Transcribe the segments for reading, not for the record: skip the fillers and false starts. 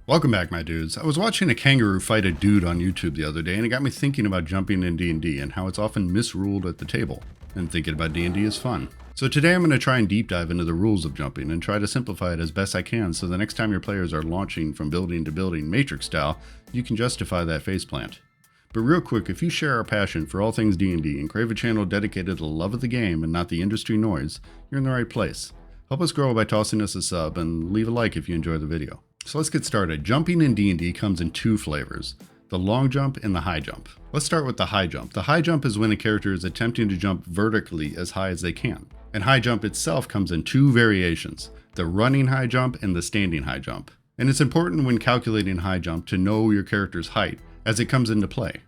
Welcome back, my dudes. I was watching a kangaroo fight a dude on YouTube the other day, and it got me thinking about jumping in D&D and how it's often misruled at the table. And thinking about D&D is fun. So today I'm going to try and deep dive into the rules of jumping and try to simplify it as best I can so the next time your players are launching from building to building Matrix style, you can justify that faceplant. But real quick, if you share our passion for all things D&D and crave a channel dedicated to the love of the game and not the industry noise, you're in the right place. Help us grow by tossing us a sub and leave a like if you enjoy the video. So let's get started. Jumping in D&D comes in two flavors, the long jump and the high jump. Let's start with the high jump. The high jump is when a character is attempting to jump vertically as high as they can. And high jump itself comes in two variations, the running high jump and the standing high jump. And it's important when calculating high jump to know your character's height as it comes into play.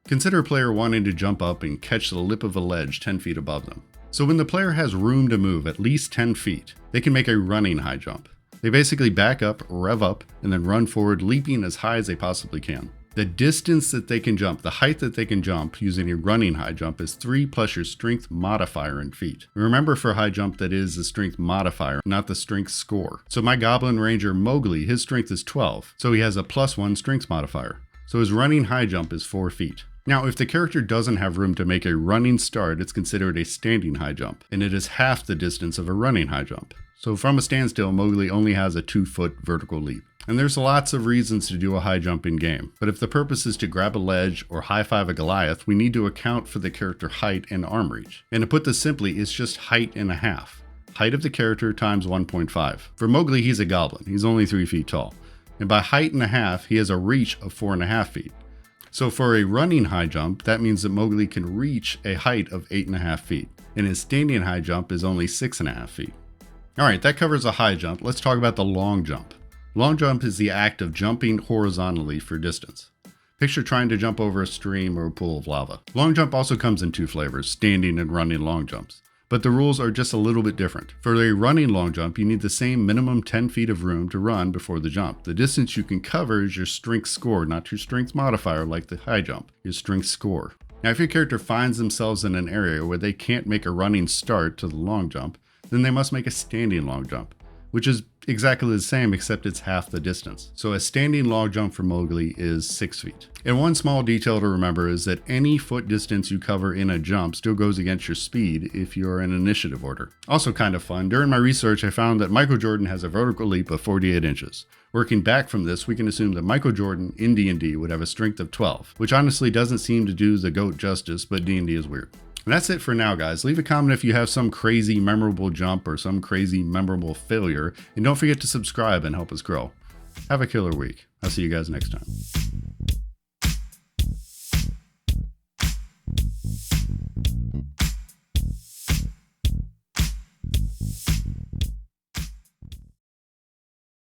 Consider a player wanting to jump up and catch the lip of a ledge 10 feet above them. So when the player has room to move at least 10 feet, they can make a running high jump. They basically back up, rev up, and then run forward, leaping as high as they possibly can. The distance that they can jump, the height that they can jump using a running high jump is 3 plus your strength modifier in feet. Remember, for high jump, that is the strength modifier, not the strength score. So my Goblin Ranger Mowgli, his strength is 12, so he has a +1 strength modifier. So his running high jump is 4 feet. Now, if the character doesn't have room to make a running start, it's considered a standing high jump, and it is half the distance of a running high jump. So from a standstill, Mowgli only has a 2-foot vertical leap. And there's lots of reasons to do a high jump in game, but if the purpose is to grab a ledge or high-five a Goliath, we need to account for the character height and arm reach. And to put this simply, it's just height and a half. Height of the character times 1.5. For Mowgli, he's a goblin. He's only 3 feet tall. And by height and a half, he has a reach of 4.5 feet. So for a running high jump, that means that Mowgli can reach a height of 8.5 feet, and his standing high jump is only 6.5 feet. Alright, that covers a high jump. Let's talk about the long jump. Long jump is the act of jumping horizontally for distance. Picture trying to jump over a stream or a pool of lava. Long jump also comes in two flavors, standing and running long jumps. But the rules are just a little bit different. For a running long jump, you need the same minimum 10 feet of room to run before the jump. The distance you can cover is your strength score, not your strength modifier like the high jump, your strength score. Now, if your character finds themselves in an area where they can't make a running start to the long jump, then they must make a standing long jump, which is exactly the same except it's half the distance. So a standing long jump for Mowgli is 6 feet. And one small detail to remember is that any foot distance you cover in a jump still goes against your speed if you're in initiative order. Also kind of fun, during my research I found that Michael Jordan has a vertical leap of 48 inches. Working back from this, we can assume that Michael Jordan in D&D would have a strength of 12, which honestly doesn't seem to do the GOAT justice, but D&D is weird. And that's it for now, guys. Leave a comment if you have some crazy memorable jump or some crazy memorable failure. And don't forget to subscribe and help us grow. Have a killer week. I'll see you guys next time.